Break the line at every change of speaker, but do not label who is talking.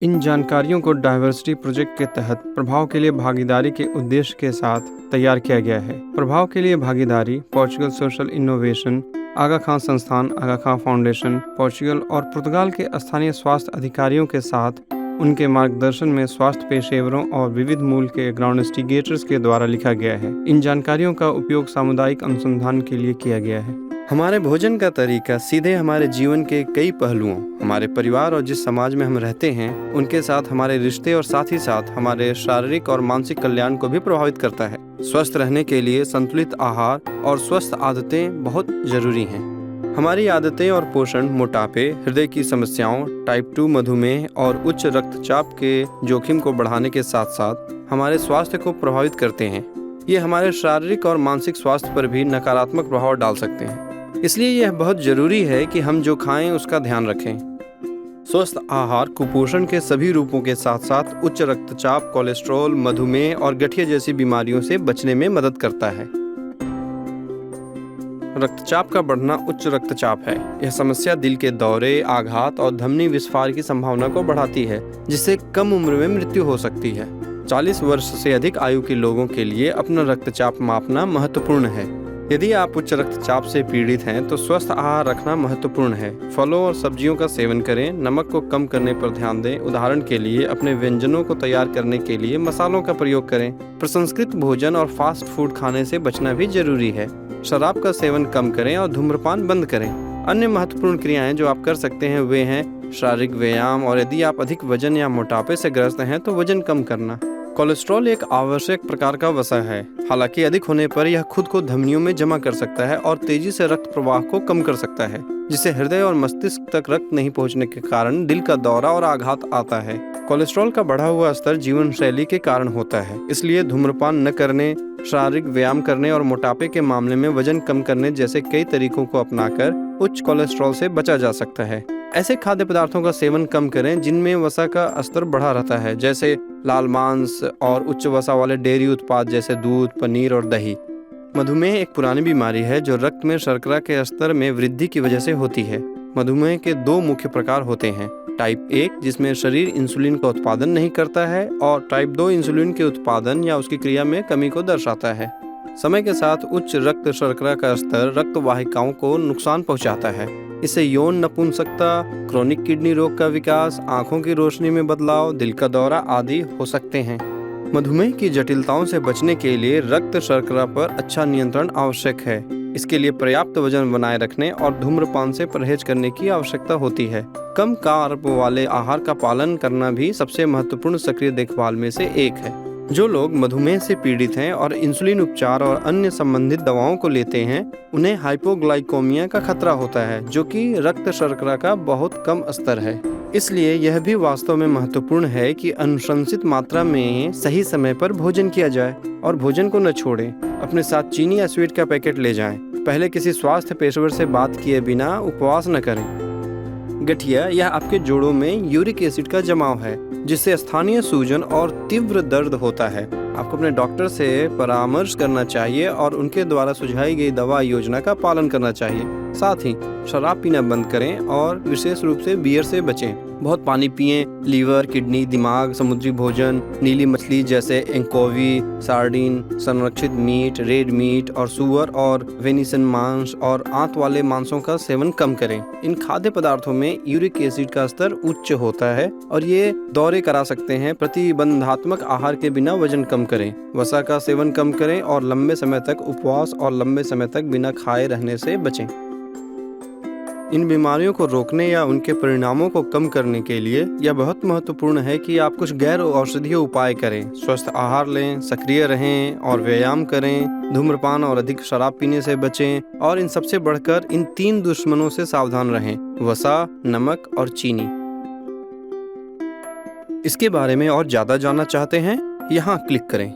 इन जानकारियों को diversity project के तहत प्रभाव के लिए भागीदारी के उद्देश्य के साथ तैयार किया गया है। प्रभाव के लिए भागीदारी पोर्चुगल सोशल इनोवेशन, आगा खान संस्थान, आगा खान फाउंडेशन, पोर्चुगल और पुर्तगाल के स्थानीय स्वास्थ्य अधिकारियों के साथ उनके मार्गदर्शन में स्वास्थ्य पेशेवरों और विविध मूल के ग्राउंड इंस्टिगेटर्स के द्वारा लिखा गया है। इन जानकारियों का उपयोग सामुदायिक अनुसंधान के लिए किया गया है। हमारे भोजन का तरीका सीधे हमारे जीवन के कई पहलुओं, हमारे परिवार और जिस समाज में हम रहते हैं उनके साथ हमारे रिश्ते और साथ ही साथ हमारे शारीरिक और मानसिक कल्याण को भी प्रभावित करता है। स्वस्थ रहने के लिए संतुलित आहार और स्वस्थ आदतें बहुत जरूरी हैं। हमारी आदतें और पोषण मोटापे, हृदय की समस्याओं, टाइप 2 मधुमेह और उच्च रक्तचाप के जोखिम को बढ़ाने के साथ साथ हमारे स्वास्थ्य को प्रभावित करते हैं। ये हमारे शारीरिक और मानसिक स्वास्थ्य पर भी नकारात्मक प्रभाव डाल सकते हैं। इसलिए यह बहुत जरूरी है कि हम जो खाएं उसका ध्यान रखें। स्वस्थ आहार कुपोषण के सभी रूपों के साथ साथ उच्च रक्तचाप, कोलेस्ट्रॉल, मधुमेह और गठिया जैसी बीमारियों से बचने में मदद करता है। रक्तचाप का बढ़ना उच्च रक्तचाप है। यह समस्या दिल के दौरे, आघात और धमनी विस्फार की संभावना को बढ़ाती है, जिससे कम उम्र में मृत्यु हो सकती है। 40 वर्ष से अधिक आयु के लोगों के लिए अपना रक्तचाप मापना महत्वपूर्ण है। यदि आप उच्च रक्तचाप से पीड़ित हैं तो स्वस्थ आहार रखना महत्वपूर्ण है। फलों और सब्जियों का सेवन करें, नमक को कम करने पर ध्यान दें। उदाहरण के लिए अपने व्यंजनों को तैयार करने के लिए मसालों का प्रयोग करें। प्रसंस्कृत भोजन और फास्ट फूड खाने से बचना भी जरूरी है। शराब का सेवन कम करें और धूम्रपान बंद करें। अन्य महत्वपूर्ण क्रियाएं जो आप कर सकते हैं वे हैं शारीरिक व्यायाम, और यदि आप अधिक वजन या मोटापे से ग्रस्त हैं तो वजन कम करना। कोलेस्ट्रॉल एक आवश्यक प्रकार का वसा है। हालांकि अधिक होने पर यह खुद को धमनियों में जमा कर सकता है और तेजी से रक्त प्रवाह को कम कर सकता है, जिससे हृदय और मस्तिष्क तक रक्त नहीं पहुंचने के कारण दिल का दौरा और आघात आता है। कोलेस्ट्रॉल का बढ़ा हुआ स्तर जीवन शैली के कारण होता है, इसलिए धूम्रपान न करने, शारीरिक व्यायाम करने और मोटापे के मामले में वजन कम करने जैसे कई तरीकों को अपनाकर उच्च कोलेस्ट्रॉल से बचा जा सकता है। ऐसे खाद्य पदार्थों का सेवन कम करें जिनमें वसा का स्तर बढ़ा रहता है, जैसे लाल मांस और उच्च वसा वाले डेयरी उत्पाद जैसे दूध, पनीर और दही। मधुमेह एक पुरानी बीमारी है जो रक्त में शर्करा के स्तर में वृद्धि की वजह से होती है। मधुमेह के 2 मुख्य प्रकार होते हैं, टाइप 1 जिसमें शरीर इंसुलिन का उत्पादन नहीं करता है, और टाइप 2 इंसुलिन के उत्पादन या उसकी क्रिया में कमी को दर्शाता है। समय के साथ उच्च रक्त शर्करा का स्तर रक्त वाहिकाओं को नुकसान पहुंचाता है। इससे यौन नपुंसकता, क्रोनिक किडनी रोग का विकास, आंखों की रोशनी में बदलाव, दिल का दौरा आदि हो सकते हैं। मधुमेह की जटिलताओं से बचने के लिए रक्त शर्करा पर अच्छा नियंत्रण आवश्यक है। इसके लिए पर्याप्त वजन बनाए रखने और धूम्रपान से परहेज करने की आवश्यकता होती है। कम कार्ब वाले आहार का पालन करना भी सबसे महत्वपूर्ण सक्रिय देखभाल में से एक है। जो लोग मधुमेह से पीड़ित हैं और इंसुलिन उपचार और अन्य संबंधित दवाओं को लेते हैं, उन्हें हाइपोग्लाइकेमिया का खतरा होता है, जो कि रक्त शर्करा का बहुत कम स्तर है। इसलिए यह भी वास्तव में महत्वपूर्ण है कि अनुशंसित मात्रा में सही समय पर भोजन किया जाए और भोजन को न छोड़ें। अपने साथ चीनी या स्वीट का पैकेट ले जाएं। पहले किसी स्वास्थ्य पेशेवर से बात किए बिना उपवास न करें। गठिया यह आपके जोड़ों में यूरिक एसिड का जमाव है, जिससे स्थानीय सूजन और तीव्र दर्द होता है। आपको अपने डॉक्टर से परामर्श करना चाहिए और उनके द्वारा सुझाई गई दवा योजना का पालन करना चाहिए। साथ ही शराब पीना बंद करें और विशेष रूप से बियर से बचें। बहुत पानी पिएं। लीवर, किडनी, दिमाग, समुद्री भोजन, नीली मछली जैसे एंकोवी, सार्डिन, संरक्षित मीट, रेड मीट और सुअर और वेनिसन मांस और आंत वाले मांसों का सेवन कम करें। इन खाद्य पदार्थों में यूरिक एसिड का स्तर उच्च होता है और ये दौरे करा सकते हैं। प्रतिबंधात्मक आहार के बिना वजन कम करें। वसा का सेवन कम करें और लंबे समय तक उपवास और लंबे समय तक बिना खाए रहने से बचें। इन बीमारियों को रोकने या उनके परिणामों को कम करने के लिए यह बहुत महत्वपूर्ण है कि आप कुछ गैर औषधीय उपाय करें। स्वस्थ आहार लें, सक्रिय रहें और व्यायाम करें। धूम्रपान और अधिक शराब पीने से बचें और इन सबसे बढ़कर इन 3 दुश्मनों से सावधान रहें, वसा, नमक और चीनी। इसके बारे में और ज़्यादा जानना चाहते हैं? यहाँ क्लिक करें।